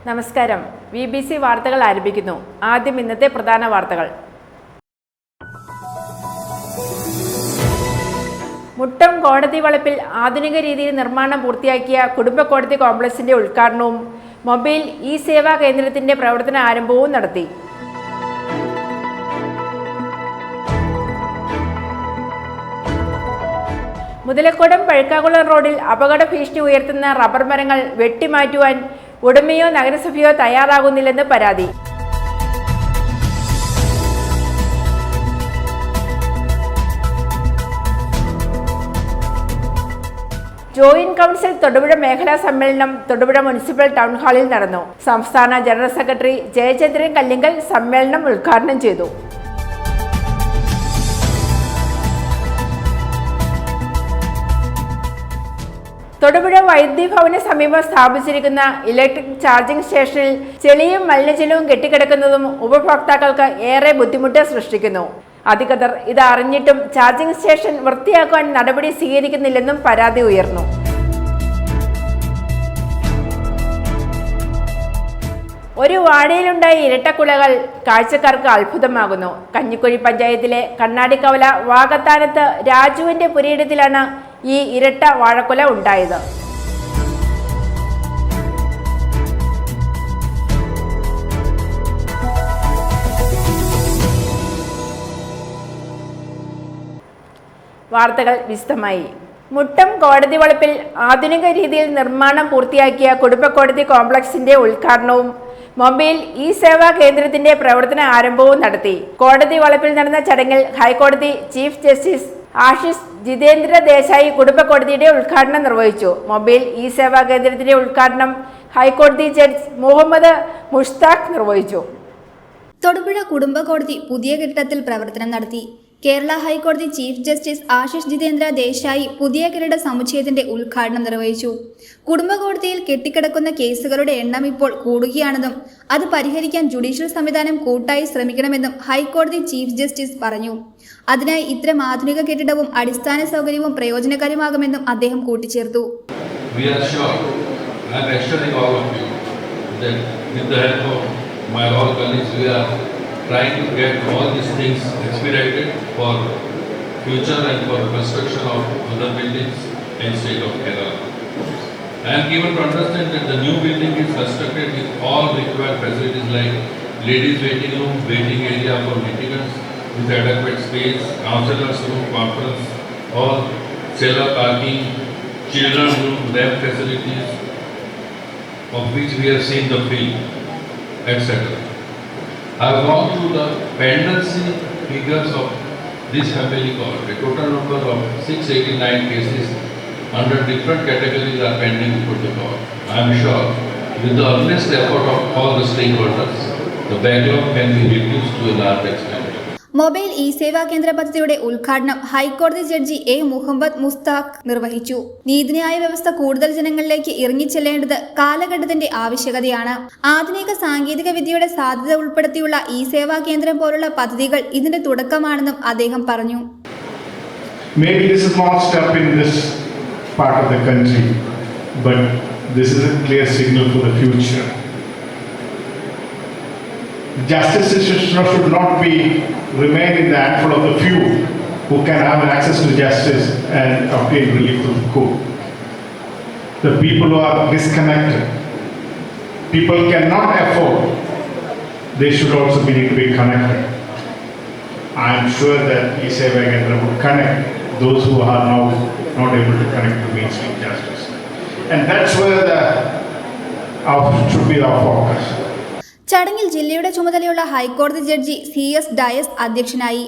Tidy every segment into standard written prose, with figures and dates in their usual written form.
നമസ്കാരം. VBC വാർത്തകൾ ആരംഭിക്കുന്നു. ആദ്യം ഇന്നത്തെ പ്രധാന വാർത്തകൾ. മുട്ടം കോടതി വളപ്പിൽ ആധുനിക രീതിയിൽ നിർമ്മാണം പൂർത്തിയാക്കിയ കുടുംബ കോടതി കോംപ്ലക്സിന്റെ ഉദ്ഘാടനവും മൊബൈൽ ഇ-സേവാ കേന്ദ്രത്തിന്റെ പ്രവർത്തന ആരംഭവും നടത്തി. മുതലക്കോടം പഴുക്കാകുളം റോഡിൽ അപകട ഭീഷണി ഉയർത്തുന്ന റബ്ബർ മരങ്ങൾ വെട്ടിമാറ്റുവാൻ ഉടമയോ നഗരസഭയോ തയ്യാറാകുന്നില്ലെന്ന് പരാതി. ജോയിന്റ് കൗൺസിൽ തൊടുപുഴ മേഖലാ സമ്മേളനം തൊടുപുഴ മുനിസിപ്പൽ ടൗൺ ഹാളിൽ നടന്നു. സംസ്ഥാന ജനറൽ സെക്രട്ടറി ജയചന്ദ്രൻ കല്ലിങ്കൽ സമ്മേളനം ഉദ്ഘാടനം ചെയ്തു. തൊടുപുഴ വൈദ്യുതി ഭവന സമീപം സ്ഥാപിച്ചിരിക്കുന്ന ഇലക്ട്രിക് ചാർജിംഗ് സ്റ്റേഷനിൽ ചെളിയും മലിനജലവും കെട്ടിക്കിടക്കുന്നതും ഉപഭോക്താക്കൾക്ക് ഏറെ ബുദ്ധിമുട്ട് സൃഷ്ടിക്കുന്നു. അധികൃതർ ഇത് അറിഞ്ഞിട്ടും ചാർജിംഗ് സ്റ്റേഷൻ വൃത്തിയാക്കാൻ നടപടി സ്വീകരിക്കുന്നില്ലെന്നും പരാതി ഉയർന്നു. ഒരു വാഴയിലുണ്ടായ ഇരട്ടക്കുലകൾ കാഴ്ചക്കാർക്ക് അത്ഭുതമാകുന്നു. കഞ്ഞിക്കുഴി പഞ്ചായത്തിലെ കണ്ണാടിക്കവല വാകത്താനത്ത് രാജുവിന്റെ പുരയിടത്തിലാണ് ഈ ഇരട്ട വാഴക്കുല ഉണ്ടായത്. വാർത്തകൾ വിശദമായി. മുട്ടം കോടതി വളപ്പിൽ ആധുനിക രീതിയിൽ നിർമ്മാണം പൂർത്തിയാക്കിയ കുടുംബ കോടതി കോംപ്ലക്സിന്റെ ഉദ്ഘാടനവും മൊബൈൽ ഇ-സേവാ കേന്ദ്രത്തിന്റെ പ്രവർത്തന ആരംഭവും നടത്തി. കോടതി വളപ്പിൽ നടന്ന ചടങ്ങിൽ ഹൈക്കോടതി ചീഫ് ജസ്റ്റിസ് ആശിഷ് ജിതേന്ദ്ര ദേശായി കുടുംബ കോടതിയുടെ ഉദ്ഘാടനം നിർവഹിച്ചു. മൊബൈൽ ഇ-സേവാ കേന്ദ്രത്തിന്റെ ഉദ്ഘാടനം ഹൈക്കോടതി ജഡ്ജ് മുഹമ്മദ് മുഷ്താഖ് നിർവഹിച്ചു. തൊടുപുഴ കുടുംബ കോടതി പുതിയ കെട്ടിടത്തിൽ പ്രവർത്തനം നടത്തി. കേരള ഹൈക്കോടതി ചീഫ് ജസ്റ്റിസ് ആശിഷ് ജിതേന്ദ്ര ദേശായി പുതിയ കെട്ടിട സമുച്ചയത്തിന്റെ ഉദ്ഘാടനം നിർവഹിച്ചു. കുടുംബ കോടതിയിൽ കെട്ടിക്കിടക്കുന്ന കേസുകളുടെ എണ്ണം ഇപ്പോൾ കൂടുകയാണെന്നും അത് പരിഹരിക്കാൻ ജുഡീഷ്യൽ സംവിധാനം കൂട്ടായി ശ്രമിക്കണമെന്നും ഹൈക്കോടതി ചീഫ് ജസ്റ്റിസ് പറഞ്ഞു. അതിനായി ഇത്തരം ആധുനിക കെട്ടിടവും അടിസ്ഥാന സൗകര്യവും പ്രയോജനകരമാകുമെന്നും അദ്ദേഹം കൂട്ടിച്ചേർത്തു. Trying to get all these things expedited for future and for construction of other buildings in state of Kerala. I am given to understand that the new building is constructed with all required facilities like ladies waiting room, waiting area for litigants with adequate space, counselors room, conference hall, cellar parking, children room, lab facilities, of which we have seen the field, etc. I have gone through the pendency figures of this family court. A total number of 689 cases under different categories are pending before the court. I am sure with the earnest effort of all the stakeholders, the backlog can be reduced to a large extent. Mobile eSeva Kendra പദ്ധതിയുടെ ഉദ്ഘാടനം ഹൈക്കോടതി judge A Muhammad Mushtaq നിർവഹിച്ചു. നീതിന്യായ വ്യവസ്ഥ കൂടുതൽ ജനങ്ങളിലേക്ക് ഇറങ്ങിച്ചെല്ലേണ്ടത് കാലഘട്ടത്തിന്റെ ആവശ്യകതയാണ്. ആധുനിക സാങ്കേതിക വിദ്യയുടെ സാധ്യത ഉൾപ്പെടുത്തിയുള്ള ഇ-സേവാ കേന്ദ്രം പോലുള്ള പദ്ധതികൾ ഇതിന്റെ തുടക്കമാണെന്നും അദ്ദേഹം പറഞ്ഞു. Maybe this is not step in this part of the country, but this is a clear signal for the future. Justice system should not be remain in the handful of the few who can have access to justice and obtain relief from the court. The people who are disconnected, people cannot afford, they should also be need to be connected. I am sure that E-Seva Kendra would connect those who are now not able to connect to mainstream justice. And that's where should be our focus. ചടങ്ങിൽ ജില്ലയുടെ ചുമതലയുള്ള ഹൈക്കോടതി judge CS Dias അധ്യക്ഷനായി.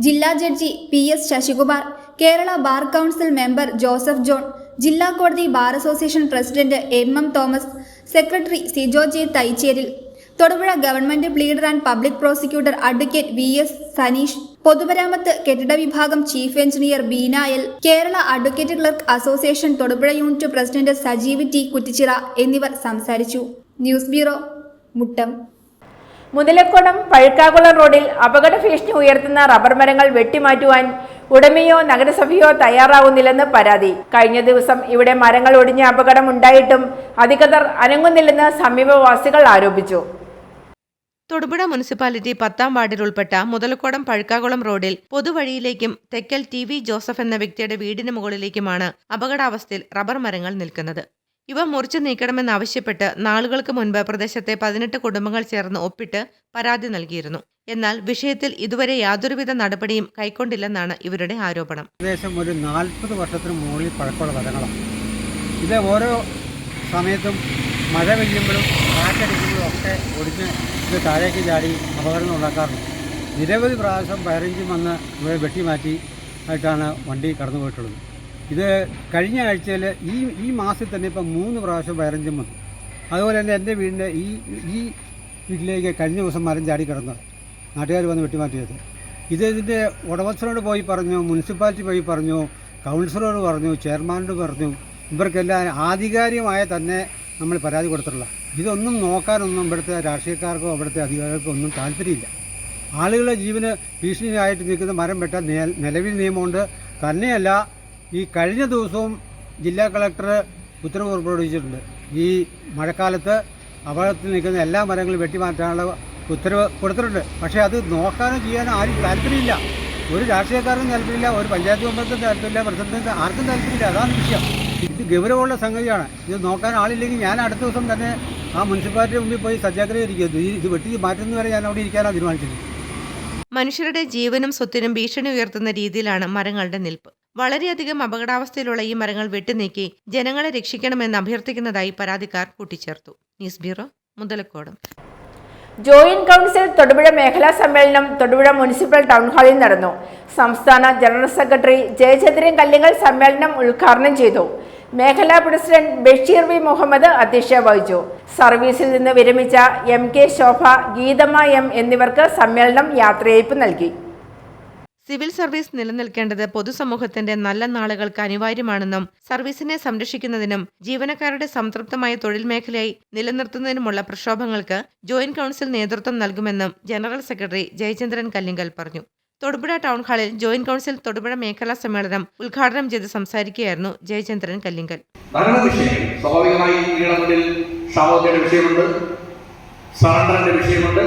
ജില്ലാ judge PS Sasikumar, Kerala bar council member Joseph John, ജില്ലാ കോടതി bar association president MM Thomas, secretary Sijo J Thaicheril, Thodupuzha government pleader and public prosecutor advocate VS Saneesh, പൊതുമരാമത്ത് കെട്ടിട വിഭാഗം chief engineer Beena L, Kerala advocate clerk association Thodupuzha unit president Sajeev T Kuttichira എന്നിവർ സംസാരിച്ചു. News bureau, Muttom. Muthalakodam Pazhukkakulam റോഡിൽ അപകട ഭീഷണി ഉയർത്തുന്ന റബ്ബർ മരങ്ങൾ വെട്ടിമാറ്റുവാൻ ഉടമയോ നഗരസഭയോ തയ്യാറാകുന്നില്ലെന്ന് പരാതി. കഴിഞ്ഞ ദിവസം ഇവിടെ മരങ്ങൾ ഒടിഞ്ഞ അപകടം ഉണ്ടായിട്ടും അധികൃതർ അനങ്ങുന്നില്ലെന്ന് സമീപവാസികൾ ആരോപിച്ചു. തൊടുപുഴ മുനിസിപ്പാലിറ്റി 10-ാം വാർഡിൽ ഉൾപ്പെട്ട മുതലക്കോടം പഴുക്കാകുളം റോഡിൽ പൊതുവഴിയിലേക്കും തെക്കൽ ടി.വി. ജോസഫ് എന്ന വ്യക്തിയുടെ വീടിന് മുകളിലേക്കുമാണ് അപകടാവസ്ഥയിൽ റബ്ബർ മരങ്ങൾ നിൽക്കുന്നത്. ഇവ മുറിച്ചു നീക്കണമെന്നാവശ്യപ്പെട്ട് നാളുകൾക്ക് മുൻപ് പ്രദേശത്തെ 18 കുടുംബങ്ങൾ ചേർന്ന് ഒപ്പിട്ട് പരാതി നൽകിയിരുന്നു. എന്നാൽ വിഷയത്തിൽ ഇതുവരെ യാതൊരുവിധ നടപടിയും കൈക്കൊണ്ടില്ലെന്നാണ് ഇവരുടെ ആരോപണം. ഏകദേശം ഒരു 40 വർഷത്തിന് മുകളിൽ പഴക്കമുള്ള മരങ്ങളാണ്. ഇത് ഓരോ സമയത്തും മഴ പെയ്യുമ്പോഴും കാറ്റടിക്കുമ്പോഴും ഒക്കെ ഒടിഞ്ഞ് ഇത് താഴേക്ക് ചാടി അപകടങ്ങൾ ഉണ്ടാക്കാറുണ്ട്. നിരവധി പ്രാവശ്യം ഫയറെഞ്ചിൻ വന്ന് ഇവിടെ വെട്ടിമാറ്റി ആയിട്ടാണ് വണ്ടി കടന്നു പോയിട്ടുള്ളത്. ഇത് കഴിഞ്ഞ ആഴ്ചയിൽ ഈ മാസത്തിൽ തന്നെ ഇപ്പം 3 പ്രാവശ്യം ഫയറെഞ്ചിൻ വന്നു. അതുപോലെ തന്നെ എൻ്റെ വീടിൻ്റെ ഈ വീട്ടിലേക്ക് കഴിഞ്ഞ ദിവസം മരം ചാടി കിടന്നു നാട്ടുകാർ വന്ന് വെട്ടിമാറ്റിയത്. ഇതിൻ്റെ ഉടമസ്ഥനോട് പോയി പറഞ്ഞു, മുനിസിപ്പാലിറ്റി പോയി പറഞ്ഞു, കൗൺസിലറോട് പറഞ്ഞു, ചെയർമാനോട് പറഞ്ഞു. ഇവർക്കെല്ലാം ആധികാരികമായ തന്നെ നമ്മൾ പരാതി കൊടുത്തിട്ടുള്ള. ഇതൊന്നും നോക്കാനൊന്നും ഇവിടുത്തെ രാഷ്ട്രീയക്കാർക്കോ ഇവിടുത്തെ അധികാരികൾക്കോ ഒന്നും താല്പര്യമില്ല. ആളുകളുടെ ജീവന് ഭീഷണിയായിട്ട് നിൽക്കുന്ന മരം വെട്ടാൻ നിലവിൽ നിയമമുണ്ട്. തന്നെയല്ല, ഈ കഴിഞ്ഞ ദിവസവും ജില്ലാ കളക്ടർ ഉത്തരവ് പുറപ്പെടുവിച്ചിട്ടുണ്ട്. ഈ മഴക്കാലത്ത് അപകടത്തിൽ നിൽക്കുന്ന എല്ലാ മരങ്ങളും വെട്ടിമാറ്റാനുള്ള ഉത്തരവ് കൊടുത്തിട്ടുണ്ട്. പക്ഷേ അത് നോക്കാനോ ചെയ്യാനോ ആരും താല്പര്യമില്ല. ഒരു രാഷ്ട്രീയക്കാർക്കും താല്പര്യമില്ല, ഒരു പഞ്ചായത്ത് മെമ്പർക്കും താല്പര്യമില്ല, പ്രസിഡന്റിന് ആർക്കും താല്പര്യമില്ല. അതാണ് വിഷയം. ഇത് ഗൗരവമുള്ള സംഗതിയാണ്. ഇത് നോക്കാൻ ആളില്ലെങ്കിൽ ഞാൻ അടുത്ത ദിവസം തന്നെ ആ മുനിസിപ്പാലിറ്റി മുമ്പിൽ പോയി സത്യാഗ്രഹം ഇരിക്കുന്നു. ഇത് വെട്ടി മാറ്റുന്നവരെ ഞാൻ അവിടെ ഇരിക്കാനാണ് തീരുമാനിച്ചത്. മനുഷ്യരുടെ ജീവനും സ്വത്തിനും ഭീഷണി ഉയർത്തുന്ന രീതിയിലാണ് മരങ്ങളുടെ നിൽപ്പ്. വളരെയധികം അപകടാവസ്ഥയിലുള്ള ഈ മരങ്ങൾ വെട്ടിനീക്കി ജനങ്ങളെ രക്ഷിക്കണമെന്ന് അഭ്യർത്ഥിക്കുന്നതായി പരാതിക്കാർ കൂട്ടിച്ചേർത്തു. News bureau, Muthalakodam. Joint council Thodupuzha മേഖലാ സമ്മേളനം തൊടുപുഴ മുനിസിപ്പൽ ടൗൺ ഹാളിൽ നടന്നു. സംസ്ഥാന ജനറൽ സെക്രട്ടറി ജയചന്ദ്രൻ കല്ലിങ്ങൽ സമ്മേളനം ഉദ്ഘാടനം ചെയ്തു. മേഖലാ പ്രസിഡന്റ് ബഷീർ വി മുഹമ്മദ് അധ്യക്ഷത വഹിച്ചു. സർവീസിൽ നിന്ന് വിരമിച്ച MK ശോഭ, ഗീതമ്മ M എന്നിവർക്ക് സമ്മേളനം യാത്രയയപ്പ് നൽകി. സിവിൽ സർവീസ് നിലനിൽക്കേണ്ടത് പൊതുസമൂഹത്തിന്റെ നല്ല നാളുകൾക്ക് അനിവാര്യമാണെന്നും സർവീസിനെ സംരക്ഷിക്കുന്നതിനും ജീവനക്കാരുടെ സംതൃപ്തമായ തൊഴിൽ മേഖലയായി നിലനിർത്തുന്നതിനുമുള്ള പ്രക്ഷോഭങ്ങൾക്ക് ജോയിന്റ് കൗൺസിൽ നേതൃത്വം നൽകുമെന്നും ജനറൽ സെക്രട്ടറി ജയചന്ദ്രൻ കല്ലിങ്കൽ പറഞ്ഞു. തൊടുപുഴ ടൗൺ ഹാളിൽ ജോയിന്റ് കൗൺസിൽ തൊടുപുഴ മേഖലാ സമ്മേളനം ഉദ്ഘാടനം ചെയ്ത് സംസാരിക്കുകയായിരുന്നു ജയചന്ദ്രൻ കല്ലിങ്കൽ. സ്വാഭാവികമായി ക്ഷാമത്തിന്റെ വിഷയമുണ്ട്, സറണ്ടറിന്റെ വിഷയമുണ്ട്,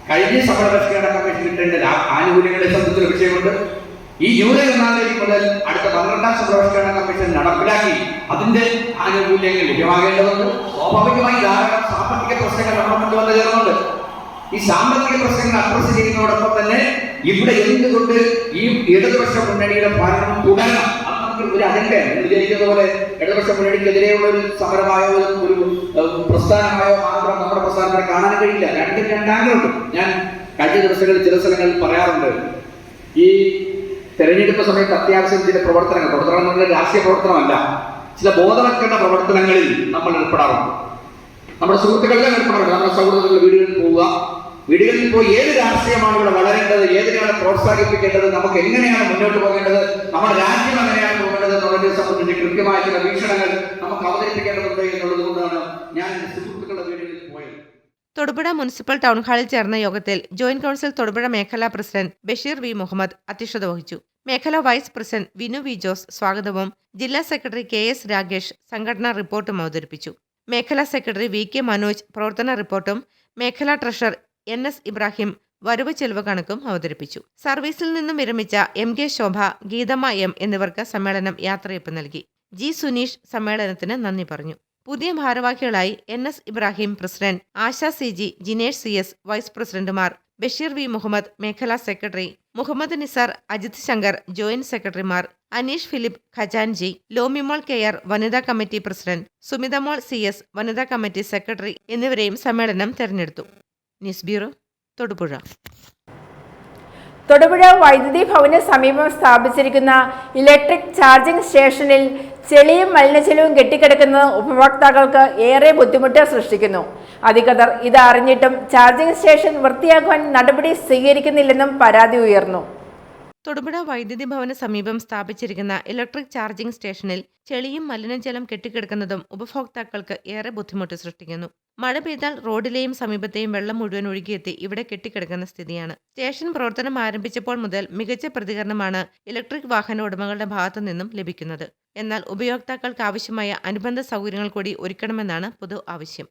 കഴിഞ്ഞ സമര പരിഷ്കരണ കമ്മീഷൻ കിട്ടേണ്ട ആനുകൂല്യങ്ങളെ സംബന്ധിച്ചുള്ള വിഷയമുണ്ട്. ഈ ജൂലൈ 1-ാം തീയതി മുതൽ അടുത്ത 12-ാം സമര പരിഷ്കരണ കമ്മീഷൻ നടപ്പിലാക്കി അതിന്റെ ആനുകൂല്യങ്ങൾ ലഭ്യമാകേണ്ടതുണ്ട്. സ്വാഭാവികമായി ധാരാളം സാമ്പത്തിക പ്രശ്നങ്ങൾ നമ്മുടെ മുന്നിൽ വന്നു ചേർന്നുണ്ട്. ഈ സാമ്പത്തിക പ്രശ്നങ്ങൾ അഡ്രസ് ചെയ്യുന്നതോടൊപ്പം തന്നെ ഇവിടെ എന്തുകൊണ്ട് ഈ ഇടതുപക്ഷ മുന്നണിയുടെ ഭരണം തുടരണം, ഒരു അജണ്ടയാണ്. വിചാരിക്കുന്ന പോലെ ഇടതുപക്ഷ മുന്നണിക്കെതിരെയുള്ള ഒരു സമരമായോ ഒരു പ്രസ്ഥാനമായോ മാത്രം നമ്മുടെ പ്രസ്ഥാനത്തെ കാണാൻ കഴിയില്ല. രണ്ടാംഗങ്ങളുണ്ട്. ഞാൻ കഴിഞ്ഞ ദിവസങ്ങളിൽ ചില സ്ഥലങ്ങളിൽ പറയാറുണ്ട്, ഈ തെരഞ്ഞെടുപ്പ് സമയത്ത് അത്യാവശ്യം ചില പ്രവർത്തനങ്ങൾ രാഷ്ട്രീയ പ്രവർത്തനമല്ല, ചില ബോധവൽക്കരണ പ്രവർത്തനങ്ങളിൽ നമ്മൾ ഏർപ്പെടാറുണ്ട്. നമ്മുടെ സുഹൃത്തുക്കളെല്ലാം ഏർപ്പെടാറുണ്ട്. നമ്മുടെ സൗഹൃദങ്ങളുടെ വീടുകളിൽ പോയി ഏത് രാഷ്ട്രീയമാണ് ഇവിടെ വളരേണ്ടത്, ഏതിനെയാണ് പ്രോത്സാഹിപ്പിക്കേണ്ടത്, നമുക്ക് എങ്ങനെയാണ് മുന്നോട്ട് പോകേണ്ടത്, നമ്മുടെ രാജ്യം എങ്ങനെയാണ് പോകേണ്ടത് എന്നുള്ളതിനെ സംബന്ധിച്ച് കൃത്യമായ ചില വീക്ഷണങ്ങൾ നമുക്ക് അവതരിപ്പിക്കേണ്ടതുണ്ട് എന്നുള്ളത് കൊണ്ടാണ് ഞാൻ സുഹൃത്തുക്കളുടെ വീടുകളിൽ പോയത്. തൊടുപുഴ മുനിസിപ്പൽ ടൗൺ ഹാളിൽ ചേർന്ന യോഗത്തിൽ ജോയിന്റ് കൗൺസിൽ തൊടുപുഴ മേഖലാ പ്രസിഡന്റ് ബഷീർ വി മുഹമ്മദ് അധ്യക്ഷത വഹിച്ചു. മേഖലാ vice president Vinu V Jose സ്വാഗതവും ജില്ലാ സെക്രട്ടറി KS രാഗേഷ് സംഘടനാ റിപ്പോർട്ടും അവതരിപ്പിച്ചു. മേഖലാ സെക്രട്ടറി VK മനോജ് പ്രവർത്തന റിപ്പോർട്ടും മേഖലാ ട്രഷറർ NS ഇബ്രാഹിം വരവ് ചെലവ് കണക്കും അവതരിപ്പിച്ചു. സർവീസിൽ നിന്നും വിരമിച്ച MK ശോഭ, ഗീതമ്മ M എന്നിവർക്ക് സമ്മേളനം യാത്രയയപ്പ് നൽകി. G സുനീഷ് സമ്മേളനത്തിന് നന്ദി പറഞ്ഞു. പുതിയ ഭാരവാഹികളായി NS Ibrahim president, Asha CG, Jinesh CS vice പ്രസിഡന്റുമാർ, ബഷീർ വി മുഹമ്മദ് മേഖലാ സെക്രട്ടറി, മുഹമ്മദ് നിസാർ, അജിത് ശങ്കർ ജോയിന്റ് സെക്രട്ടറിമാർ, അനീഷ് ഫിലിപ്പ് ഖജാൻജി, ലോമിമോൾ KR വനിതാ കമ്മിറ്റി പ്രസിഡന്റ്, സുമിതമോൾ CS വനിതാ കമ്മിറ്റി സെക്രട്ടറി എന്നിവരെയും സമ്മേളനം തെരഞ്ഞെടുത്തു. News bureau, Thodupuzha. തൊടുപുഴ വൈദ്യുതി ഭവന് സമീപം സ്ഥാപിച്ചിരിക്കുന്ന ഇലക്ട്രിക് ചാർജിംഗ് സ്റ്റേഷനിൽ ചെളിയും മലിനജലവും കെട്ടിക്കിടക്കുന്നത് ഉപഭോക്താക്കൾക്ക് ഏറെ ബുദ്ധിമുട്ട് സൃഷ്ടിക്കുന്നു. അധികൃതർ ഇത് അറിഞ്ഞിട്ടും ചാർജിംഗ് സ്റ്റേഷൻ വൃത്തിയാക്കുവാൻ നടപടി സ്വീകരിക്കുന്നില്ലെന്നും പരാതി ഉയർന്നു. തൊടുപുഴ വൈദ്യുതി ഭവന സമീപം സ്ഥാപിച്ചിരിക്കുന്ന ഇലക്ട്രിക് ചാർജിംഗ് സ്റ്റേഷനിൽ ചെളിയും മലിനജലം കെട്ടിക്കിടക്കുന്നതും ഉപഭോക്താക്കൾക്ക് ഏറെ ബുദ്ധിമുട്ട് സൃഷ്ടിക്കുന്നു. മഴ പെയ്താൽ റോഡിലെയും സമീപത്തെയും വെള്ളം മുഴുവൻ ഒഴുകിയെത്തി ഇവിടെ കെട്ടിക്കിടക്കുന്ന സ്ഥിതിയാണ്. സ്റ്റേഷൻ പ്രവർത്തനം ആരംഭിച്ചപ്പോൾ മുതൽ മികച്ച പ്രതികരണമാണ് ഇലക്ട്രിക് വാഹന ഉടമകളുടെ ഭാഗത്തു നിന്നും ലഭിക്കുന്നത്. എന്നാൽ ഉപയോക്താക്കൾക്ക് ആവശ്യമായ അനുബന്ധ സൗകര്യങ്ങൾ കൂടി ഒരുക്കണമെന്നാണ് പൊതു ആവശ്യം.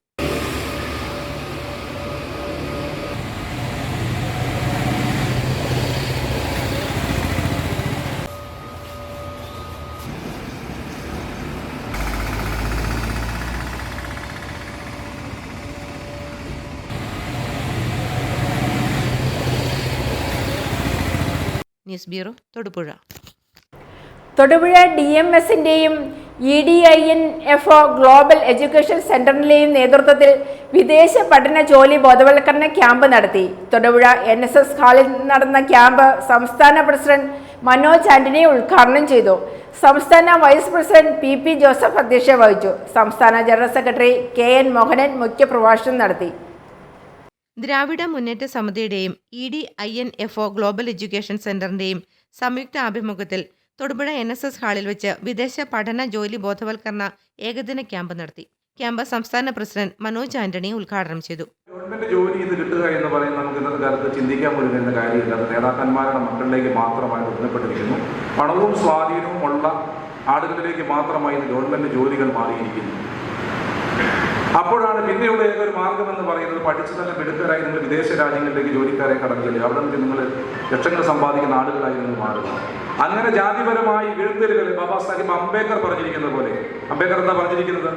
News bureau, Thodupuzha. തൊടുപുഴ DMSന്റെയും EDINFO ഗ്ലോബൽ എഡ്യൂക്കേഷൻ സെന്ററിന്റെയും നേതൃത്വത്തിൽ വിദേശ പഠന ജോലി ബോധവൽക്കരണ ക്യാമ്പ് നടത്തി. തൊടുപുഴ NSS ഹാളിൽ നടന്ന ക്യാമ്പ് സംസ്ഥാന പ്രസിഡന്റ് മനോജ് ആന്റണി ഉദ്ഘാടനം ചെയ്തു. സംസ്ഥാന വൈസ് പ്രസിഡന്റ് PP ജോസഫ് അധ്യക്ഷത വഹിച്ചു. സംസ്ഥാന ജനറൽ സെക്രട്ടറി KN മോഹനൻ മുഖ്യപ്രഭാഷണം നടത്തി. ദ്രാവിഡ മുന്നേറ്റ സമിതിയുടെയും EDINFO ഗ്ലോബൽ എഡ്യൂക്കേഷൻ സെന്ററിന്റെയും സംയുക്ത ആഭിമുഖ്യത്തിൽ തൊടുപുഴ NSS ഹാളിൽ വെച്ച് വിദേശ പഠന ജോലി ബോധവൽക്കരണ ഏകദിന ക്യാമ്പ് നടത്തി. ക്യാമ്പ് സംസ്ഥാന പ്രസിഡന്റ് മനോജ് ആന്റണി ഉദ്ഘാടനം ചെയ്തു. ഗവൺമെന്റ് ജോലി ഇത് കിട്ടുക എന്ന് പറയുന്നത് നമുക്ക് ഇന്നത്തെ കാലത്ത് ചിന്തിക്കാൻ പോലും കഴിയുന്ന കാര്യമില്ല. അത് നേതാക്കന്മാരുടെ മക്കളിലേക്ക് മാത്രമായി ഒതുങ്ങപ്പെട്ടിരിക്കുന്നു. പണവും സ്വാധീനവും ഉള്ള ആളുകളിലേക്ക് മാത്രമായി ഗവൺമെന്റ് ജോലികൾ മാറിയിരിക്കുന്നു. അപ്പോഴാണ് പിന്നെയുള്ള ഏതൊരു മാർഗം എന്ന് പറയുന്നത് പഠിച്ചു നല്ല മിടുക്കരായി നിങ്ങൾ വിദേശ രാജ്യങ്ങളിലേക്ക് ജോലിക്കാരെ കടന്നു ചെല്ലുക. അവിടെ നിന്ന് നിങ്ങൾ ലക്ഷങ്ങൾ സമ്പാദിക്കുന്ന ആളുകളായി നിങ്ങൾ മാറുക. അങ്ങനെ ജാതിപരമായി വീഴ്ത്തലുകൾ ബാബാ സാഹിബ് അംബേദ്കർ പറഞ്ഞിരിക്കുന്നത് പോലെ, അംബേദ്കർ എന്താ പറഞ്ഞിരിക്കുന്നത്?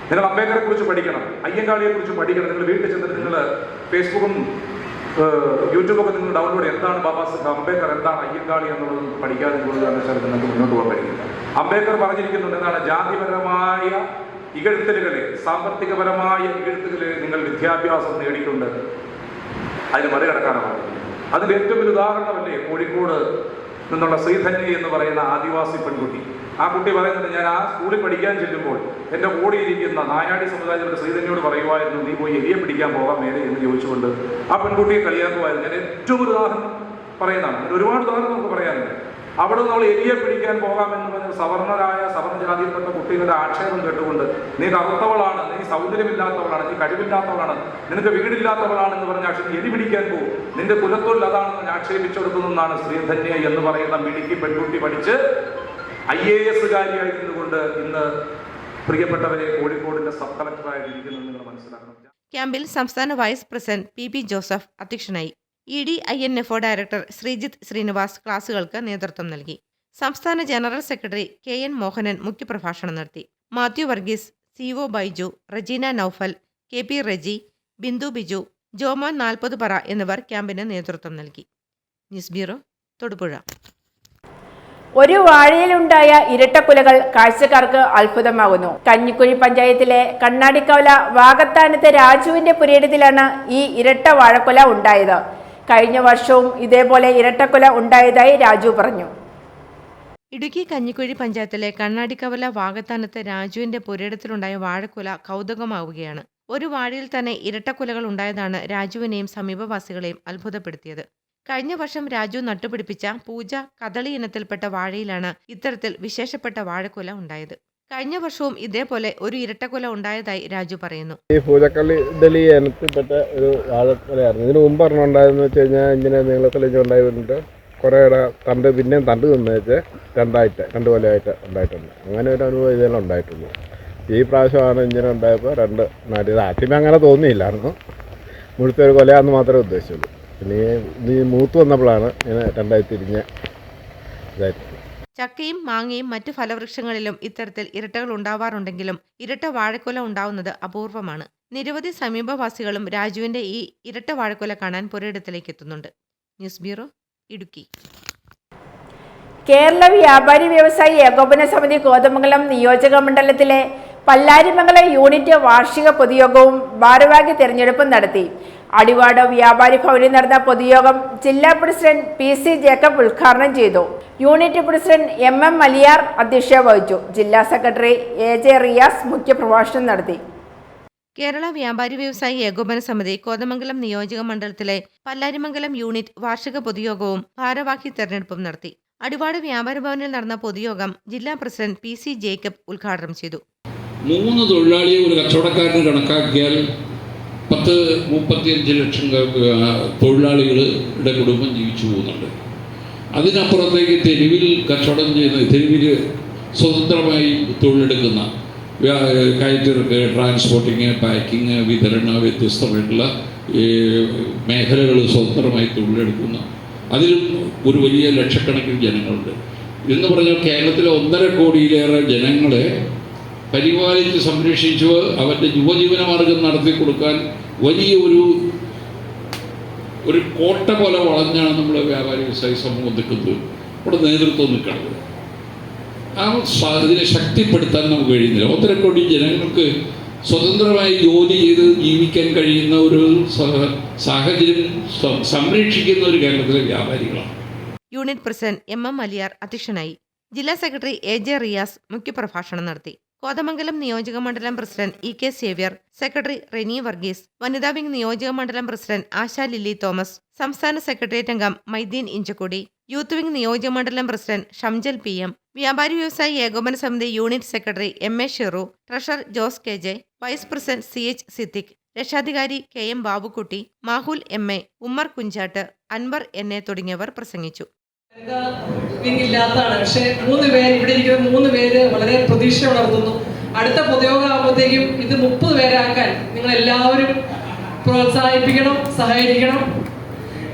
നിങ്ങൾ അംബേദ്കറെ കുറിച്ച് പഠിക്കണം, അയ്യങ്കാളിയെ കുറിച്ച് പഠിക്കണം. നിങ്ങൾ വീട്ടിൽ ചെന്നിട്ട് നിങ്ങൾ ഫേസ്ബുക്കും യൂട്യൂബൊക്കെ നിങ്ങൾ ഡൗൺലോഡ് ചെയ്യും. എന്താണ് ബാബാ സാഹിബ് അംബേദ്കർ, എന്താണ് അയ്യങ്കാളി എന്നുള്ളത് പഠിക്കാതെ കൂടുതൽ വെച്ചാൽ നിങ്ങൾക്ക് മുന്നോട്ട് പോകാൻ കഴിയില്ല. അംബേദ്കർ പറഞ്ഞിരിക്കുന്നുണ്ട് എന്താണ്? ജാതിപരമായ ഇകഴ്ത്തലുകളെ, സാമ്പത്തികപരമായ ഇകഴ്ത്തലുകളെ നിങ്ങൾ വിദ്യാഭ്യാസം നേടിയിട്ടുണ്ട്, അതിന് മറികടക്കാനാണ്. അതിൻ്റെ ഏറ്റവും വലിയ ഉദാഹരണമല്ലേ കോഴിക്കോട് നിന്നുള്ള ശ്രീധന്യ എന്ന് പറയുന്ന ആദിവാസി പെൺകുട്ടി. ആ കുട്ടി പറയുന്നത്, ഞാൻ ആ സ്കൂളിൽ പഠിക്കാൻ ചെല്ലുമ്പോൾ എൻ്റെ കൂടിയിരിക്കുന്ന നായാടി സമുദായത്തിലുള്ള ശ്രീധന്യോട് പറയുമായിരുന്നു, നീ പോയി എലിയെ പിടിക്കാൻ പോകാൻ മേലെ എന്ന് ചോദിച്ചുകൊണ്ട് ആ പെൺകുട്ടിയെ കളിയാക്കുമായിരുന്നു. ഞാൻ ഏറ്റവും ഒരു ഉദാഹരണം പറയുന്നതാണ്. അതിന് ഒരുപാട് ഉദാഹരണം നമുക്ക് പറയാനുണ്ട്. അവിടെ നമ്മൾ എലിയെ പിടിക്കാൻ പോകാമെന്ന് പറഞ്ഞ സവർണരായ സവർണജാതിയിൽപ്പെട്ട കുട്ടികളുടെ ആക്ഷേപം കേട്ടുകൊണ്ട്, നീ കറുത്തവളാണ്, നീ സൗന്ദര്യമില്ലാത്തവളാണ്, നീ കഴിവില്ലാത്തവളാണ്, നിനക്ക് വീടില്ലാത്തവളാണെന്ന് പറഞ്ഞ എലി പിടിക്കാൻ പോകും, നിന്റെ കുലത്തൊഴിൽ അതാണെന്ന് ആക്ഷേപിച്ചെടുക്കുന്നതാണ് ശ്രീധന്യ എന്ന് പറയുന്ന മിടുക്കി പെൺകുട്ടി പഠിച്ച് IAS കാരിയായിരുന്നുകൊണ്ട് ഇന്ന് പ്രിയപ്പെട്ടവരെ കോഴിക്കോടിന്റെ സബ് കളക്ടറായിട്ടിരിക്കുന്നത് നിങ്ങൾ മനസ്സിലാക്കണം. ക്യാമ്പിൽ സംസ്ഥാന വൈസ് പ്രസിഡന്റ് PP ജോസഫ് അധ്യക്ഷനായി. EDINFO ഡയറക്ടർ ശ്രീജിത്ത് ശ്രീനിവാസ് ക്ലാസുകൾക്ക് നേതൃത്വം നൽകി. സംസ്ഥാന ജനറൽ സെക്രട്ടറി KN മോഹനൻ മുഖ്യപ്രഭാഷണം നടത്തി. മാത്യു വർഗീസ്, CO ബൈജു, റജീന നൌഫൽ, KP റജി, ബിന്ദു ബിജു, ജോമോൻ 40 പറ എന്നിവർ ക്യാമ്പിന് നേതൃത്വം നൽകി. News bureau, Thodupuzha. ഒരു വാഴയിലുണ്ടായ ഇരട്ടക്കുലകൾ കാഴ്ചക്കാർക്ക് അത്ഭുതമാകുന്നു. കഞ്ഞിക്കുഴി പഞ്ചായത്തിലെ കണ്ണാടിക്കവല വാകത്താനത്തെ രാജുവിന്റെ പുരയിടത്തിലാണ് ഈ ഇരട്ട വാഴക്കുല ഉണ്ടായത്. കഴിഞ്ഞ വർഷവും ഇതേപോലെ ഇരട്ടക്കുല ഉണ്ടായതായി രാജു പറഞ്ഞു. ഇടുക്കി കഞ്ഞിക്കുഴി പഞ്ചായത്തിലെ കണ്ണാടിക്കവല വാകത്താനത്തെ രാജുവിന്റെ പുരയിടത്തിലുണ്ടായ വാഴക്കുല കൗതുകമാവുകയാണ്. ഒരു വാഴയിൽ തന്നെ ഇരട്ടക്കുലകൾ ഉണ്ടായതാണ് രാജുവിനെയും സമീപവാസികളെയും അത്ഭുതപ്പെടുത്തിയത്. കഴിഞ്ഞ വർഷം രാജു നട്ടുപിടിപ്പിച്ച പൂജ കദളി ഇനത്തിൽപ്പെട്ട വാഴയിലാണ് ഇത്തരത്തിൽ വിശേഷപ്പെട്ട വാഴക്കുല ഉണ്ടായത്. കഴിഞ്ഞ വർഷവും ഇതേപോലെ ഒരു ഇരട്ടക്കുല ഉണ്ടായതായി രാജു പറയുന്നു. ഈ പൂജക്കള്ളി ഇനത്തിൽപ്പെട്ട ഒരു വാഴക്കുലയായിരുന്നു. ഇതിന് മുമ്പ് ഒരെണ്ണം ഉണ്ടായെന്ന് വെച്ച് കഴിഞ്ഞാൽ ഇങ്ങനെ നീളക്കല്ലിഞ്ഞ് ഉണ്ടായിട്ട് കുറേ തണ്ട് പിന്നെയും തണ്ട് നിന്നേച്ച് രണ്ട് കൊലയായിട്ട് ഉണ്ടായിട്ടുണ്ട്. അങ്ങനെ ഒരു അനുഭവം ഇതെല്ലാം ഉണ്ടായിട്ടുള്ളൂ. ഈ പ്രാവശ്യമാണ് ഇങ്ങനെ ഉണ്ടായപ്പോൾ രണ്ട് നാല്. ഇത് ആദ്യമേ അങ്ങനെ തോന്നിയില്ലായിരുന്നു, മുഴുത്തൊരു കൊലയാണെന്ന് മാത്രമേ ഉദ്ദേശിച്ചുള്ളൂ. പിന്നെ ഈ മൂത്ത് വന്നപ്പോഴാണ് ഇങ്ങനെ രണ്ടായി തിരിഞ്ഞ് ഇതായിട്ട്. ചക്കയും മാങ്ങയും മറ്റു ഫലവൃക്ഷങ്ങളിലും ഇത്തരത്തിൽ ഇരട്ടകൾ ഉണ്ടാവാറുണ്ടെങ്കിലും ഇരട്ട വാഴക്കുല ഉണ്ടാവുന്നത് അപൂർവമാണ്. നിരവധി സമീപവാസികളും രാജുവിന്റെ ഈ ഇരട്ട വാഴക്കുല കാണാൻ പുരയിടത്തിലേക്ക് എത്തുന്നുണ്ട്. News bureau, Idukki. കേരള വ്യാപാരി വ്യവസായി ഏകോപന സമിതി കോതമംഗലം നിയോജക മണ്ഡലത്തിലെ പല്ലാരിമംഗലം യൂണിറ്റ് വാർഷിക പൊതുയോഗവും ഭാരവാഹി തെരഞ്ഞെടുപ്പും നടത്തി. അടിവാട് വ്യാപാരി ഭവനിൽ നടന്ന പൊതുയോഗം ജില്ലാ പ്രസിഡന്റ് PC ജേക്കബ് ഉദ്ഘാടനം ചെയ്തു. യൂണിറ്റ് പ്രസിഡന്റ് MM മലിയാർ അധ്യക്ഷത വഹിച്ചു. ജില്ലാ സെക്രട്ടറി AJ റിയാസ് മുഖ്യപ്രഭാഷണം നടത്തി. കേരള വ്യാപാരി വ്യവസായി ഏകോപന സമിതി കോതമംഗലം നിയോജക മണ്ഡലത്തിലെ പല്ലാരിമംഗലം യൂണിറ്റ് വാർഷിക പൊതുയോഗവും ഭാരവാഹി തെരഞ്ഞെടുപ്പും നടത്തി. അടിവാട് വ്യാപാര ഭവനിൽ നടന്ന പൊതുയോഗം ജില്ലാ പ്രസിഡന്റ് PC ജേക്കബ് ഉദ്ഘാടനം ചെയ്തു. 3 തൊഴിലാളിയെ ഒരു കച്ചവടക്കാരന് കണക്കാക്കിയാൽ 35 ലക്ഷം തൊഴിലാളികളുടെ കുടുംബം ജീവിച്ചു പോകുന്നുണ്ട്. അതിനപ്പുറത്തേക്ക് തെരുവിൽ കച്ചവടം ചെയ്യുന്ന, തെരുവിൽ സ്വതന്ത്രമായി തൊഴിലെടുക്കുന്ന കയറ്റിറക്ക്, ട്രാൻസ്പോർട്ടിങ്, പാക്കിങ്, വിതരണ, വ്യത്യസ്തമായിട്ടുള്ള മേഖലകൾ സ്വതന്ത്രമായി തൊഴിലെടുക്കുന്ന, അതിലും ഒരു വലിയ ലക്ഷക്കണക്കിന് ജനങ്ങളുണ്ട്. എന്ന് പറഞ്ഞാൽ കേരളത്തിലെ 1.5 കോടിയിലേറെ ജനങ്ങളെ പരിപാലിച്ച് സംരക്ഷിച്ച് അവരുടെ യുവജീവന മാർഗം നടത്തി കൊടുക്കാൻ വലിയ ഒരു കോട്ട പോലെ വളഞ്ഞാണ് നമ്മുടെ വ്യാപാരി വ്യവസായ സമൂഹം നിൽക്കുന്നത്, ഇവിടെ നേതൃത്വം നിൽക്കുന്നത്. ഇതിനെ ശക്തിപ്പെടുത്താൻ നമുക്ക് കഴിയുന്നില്ല. 1.5 കോടി ജനങ്ങൾക്ക് സ്വതന്ത്രമായി ജോലി ചെയ്ത് ജീവിക്കാൻ കഴിയുന്ന ഒരു സാഹചര്യം സംരക്ഷിക്കുന്ന ഒരു കേരളത്തിലെ വ്യാപാരികളാണ്. യൂണിറ്റ് പ്രസിഡന്റ് MM അലിയാർ അധ്യക്ഷനായി. ജില്ലാ സെക്രട്ടറി AJ റിയാസ് മുഖ്യപ്രഭാഷണം നടത്തി. കോതമംഗലം നിയോജക മണ്ഡലം president EK Xavier, secretary Reni Varghese, വനിതാ വിംഗ് നിയോജക മണ്ഡലം പ്രസിഡന്റ് ആശാ ലില്ലി തോമസ്, സംസ്ഥാന സെക്രട്ടേറിയറ്റ് അംഗം മൈദീൻ ഇഞ്ചക്കൊടി, യൂത്ത് വിംഗ് നിയോജക മണ്ഡലം പ്രസിഡന്റ് ഷംജൽ PM, വ്യാപാരി വ്യവസായി ഏകോപന സമിതി unit secretary MA Sheru, treasurer Jose KJ, vice president CH Siddique, രക്ഷാധികാരി KM Babukutty, Mahul MA, Ummer Kunjattu, Anwar NA തുടങ്ങിയവർ പ്രസംഗിച്ചു. ഇല്ലാത്തതാണ്. പക്ഷേ 3 പേര് ഇവിടെ ഇരിക്കുന്ന 3 പേര് വളരെ പ്രതീക്ഷ വളർത്തുന്നു. അടുത്ത പൊതുയോഗം ആകുമ്പോഴത്തേക്കും ഇത് 30 പേരാക്കാൻ നിങ്ങൾ എല്ലാവരും പ്രോത്സാഹിപ്പിക്കണം, സഹകരിക്കണം.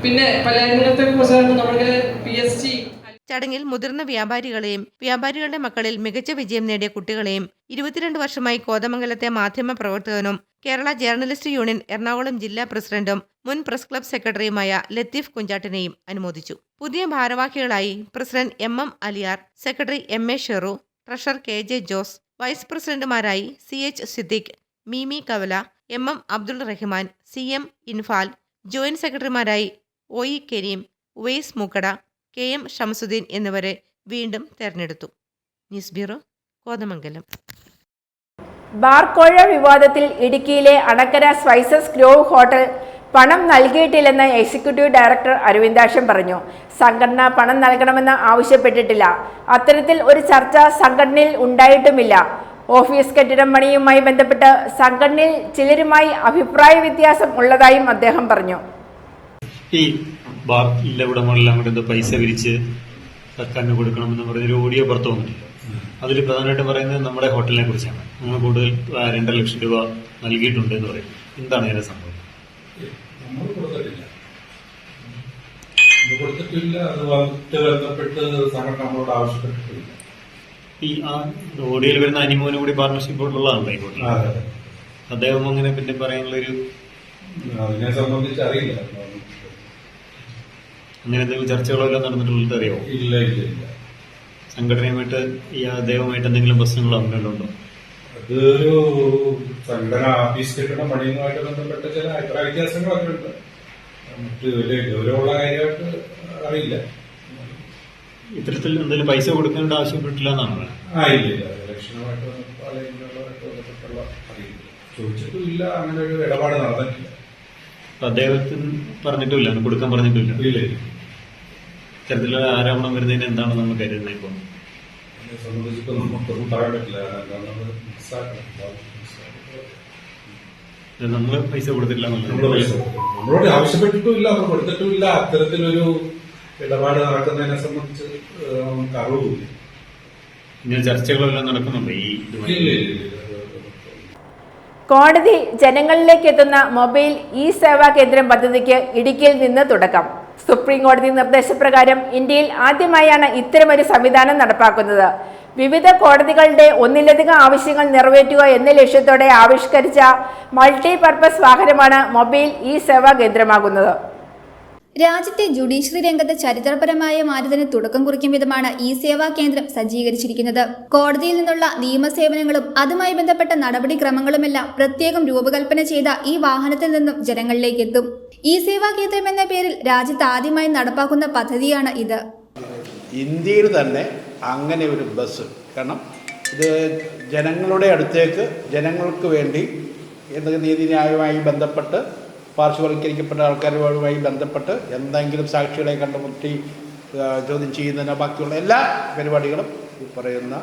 പിന്നെ പല്ലാരിമംഗലത്തെ കുറിച്ച് നമുക്ക് PSG. ചടങ്ങിൽ മുതിർന്ന വ്യാപാരികളെയും വ്യാപാരികളുടെ മക്കളിൽ മികച്ച വിജയം നേടിയ കുട്ടികളെയും 22 വർഷമായി കോതമംഗലത്തെ മാധ്യമ പ്രവർത്തകനും കേരള ജേർണലിസ്റ്റ് യൂണിയൻ എറണാകുളം ജില്ലാ പ്രസിഡന്റും മുൻ പ്രസ് ക്ലബ് സെക്രട്ടറിയുമായ ലത്തീഫ് കുഞ്ചാട്ടിനെയും അനുമോദിച്ചു. പുതിയ ഭാരവാഹികളായി president MM Aliyar, secretary MA Sheru, treasurer KJ Jose, vice പ്രസിഡന്റുമാരായി CH Siddique, Meemi Kavala, MM Abdul Rahman, CM Infal, joint സെക്രട്ടറിമാരായി OE കരീം, ഉവൈസ് മൂക്കട, KM ഷംസുദ്ദീൻ എന്നിവരെ വീണ്ടും തെരഞ്ഞെടുത്തു. News bureau, Kothamangalam. ബാർക്കോഴ വിവാദത്തിൽ ഇടുക്കിയിലെ അണക്കര സ്പൈസസ് ഗ്രോവ് ഹോട്ടൽ പണം നൽകിയിട്ടില്ലെന്ന് എക്സിക്യൂട്ടീവ് ഡയറക്ടർ അരവിന്ദാക്ഷൻ പറഞ്ഞു. സംഘടന പണം നൽകണമെന്ന് ആവശ്യപ്പെട്ടിട്ടില്ല. അത്തരത്തിൽ ഒരു ചർച്ച സംഘടനയിൽ ഉണ്ടായിട്ടുമില്ല. ഓഫീസ് കെട്ടിടം പണിയുമായി ബന്ധപ്പെട്ട് സംഘടനയിൽ ചിലരുമായി അഭിപ്രായ വ്യത്യാസം ഉള്ളതായും അദ്ദേഹം പറഞ്ഞു. ഈ ബാറിലെ ഉടമകളെല്ലാം കൂടെ പൈസ പിരിച്ച് സർക്കാരിന് കൊടുക്കണമെന്ന് പറഞ്ഞൊരു ഓഡിയോ പുറത്തു വന്നിട്ടില്ല. അതിൽ പ്രധാനമായിട്ടും പറയുന്നത് നമ്മുടെ ഹോട്ടലിനെ കുറിച്ചാണ്. നമ്മൾ കൂടുതൽ 2.5 ലക്ഷം രൂപ നൽകിയിട്ടുണ്ട് എന്ന് പറയും. എന്താണ് ഇതിന്റെ സംഭവം? നമ്മൾ കൊടുത്തിട്ടില്ല. അതുമായിട്ട് ബന്ധപ്പെട്ട് സംഘടന നമ്മളോട് ആവശ്യപ്പെട്ടിട്ടില്ല. ഈ ഓഡിയോയിൽ വരുന്ന അനിമോനും കൂടി പാർട്ണർഷിപ്പ് ഉള്ളതാണ് ഈ ഹോട്ടൽ. അദ്ദേഹം അങ്ങനെ പിന്നെ പറയാനുള്ളൊരു അതിനെ സംബന്ധിച്ച് അറിയില്ല. അങ്ങനെ എന്തെങ്കിലും ചർച്ചകളെല്ലാം നടന്നിട്ടുള്ളത് അറിയാമോ? ഇല്ല. സംഘടനയുമായിട്ട് ഈ അദ്ദേഹവുമായിട്ട് എന്തെങ്കിലും പ്രശ്നങ്ങളോ അങ്ങനെയുണ്ടോ? അതൊരു സംഘടന ഓഫീസ് കെട്ടിടം പണിയുന്നതുമായിട്ട് ബന്ധപ്പെട്ട ചില അഭിപ്രായ വ്യത്യാസങ്ങളൊക്കെ ഉണ്ട്. മറ്റ് വലിയ ഗൗരവമുള്ള കാര്യമായിട്ട് അറിയില്ല. ഇത്തരത്തിൽ എന്തെങ്കിലും പൈസ കൊടുക്കേണ്ട ആവശ്യപ്പെട്ടില്ല എന്നാണ്? ഇല്ല. ഇലക്ഷനുമായിട്ട് ബന്ധപ്പെട്ടുള്ള അറിയില്ല. ചോദിച്ചിട്ടുമില്ല. അങ്ങനെ ഒരു ഇടപാട് നടന്നിട്ടില്ല. അദ്ദേഹത്തിന് പറഞ്ഞിട്ടില്ല, കൊടുക്കാൻ പറഞ്ഞിട്ടില്ല. ഇല്ല. ഇത്തരത്തിലുള്ള ആരോപണം വരുന്നതിന് എന്താണ് നമ്മൾ കരുതുന്നത്? ഇപ്പോൾ അതിനെ സംബന്ധിച്ചിപ്പോൾ നമുക്കൊന്നും പറയാൻ പറ്റില്ല. നമ്മള് പൈസ കൊടുത്തിട്ടില്ല. നമ്മളോട് ആവശ്യപ്പെട്ടിട്ടുമില്ല, നമ്മൾ കൊടുത്തിട്ടുമില്ല. അത്തരത്തിലൊരു ഇടപാട് നടക്കുന്നതിനെ സംബന്ധിച്ച് നമുക്ക് അറിവില്ല. ഇങ്ങനെ ചർച്ചകളെല്ലാം നടക്കുന്നുണ്ട് ഈ കോടതി ജനങ്ങളിലേക്ക് എത്തുന്ന മൊബൈൽ സേവാ കേന്ദ്രം പദ്ധതിക്ക് ഇടുക്കിയിൽ നിന്ന് തുടക്കം. സുപ്രീം കോടതി നിർദ്ദേശപ്രകാരം ഇന്ത്യയിൽ ആദ്യമായാണ് ഇത്തരമൊരു സംവിധാനം നടപ്പാക്കുന്നത്. വിവിധ കോടതികളുടെ ഒന്നിലധികം ആവശ്യങ്ങൾ നിറവേറ്റുക എന്ന ലക്ഷ്യത്തോടെ ആവിഷ്കരിച്ച മൾട്ടിപർപ്പസ് വാഹനമാണ് മൊബൈൽ സേവാ കേന്ദ്രമാകുന്നത്. രാജ്യത്തെ ജുഡീഷ്യറി രംഗത്ത് ചരിത്രപരമായ മാറ്റത്തിന് തുടക്കം കുറിക്കും വിധമാണ് ഈ സേവാ കേന്ദ്രം സജ്ജീകരിച്ചിരിക്കുന്നത്. കോടതിയിൽ നിന്നുള്ള നിയമസേവനങ്ങളും അതുമായി ബന്ധപ്പെട്ട നടപടിക്രമങ്ങളുമെല്ലാം പ്രത്യേകം രൂപകൽപ്പന ചെയ്ത ഈ വാഹനത്തിൽ നിന്നും ജനങ്ങളിലേക്ക് എത്തും. ഈ സേവാ കേന്ദ്രം എന്ന പേരിൽ രാജ്യത്ത് ആദ്യമായി നടപ്പാക്കുന്ന പദ്ധതിയാണ് ഇത്. ഇന്ത്യയിൽ തന്നെ അങ്ങനെ ഒരു ബസ്, കാരണം ഇത് ജനങ്ങളുടെ അടുത്തേക്ക് ജനങ്ങൾക്ക് വേണ്ടി എന്തെങ്കിലും നീതിന്യായവുമായി ബന്ധപ്പെട്ട് പാർശ്വവൽക്കരിക്കപ്പെട്ട ആൾക്കാരുമായി ബന്ധപ്പെട്ട് എന്തെങ്കിലും സാക്ഷികളെ കണ്ടുമുട്ടി ചോദ്യം ചെയ്യുന്നതിനോ ബാക്കിയുള്ള എല്ലാ പരിപാടികളും ഈ പറയുന്ന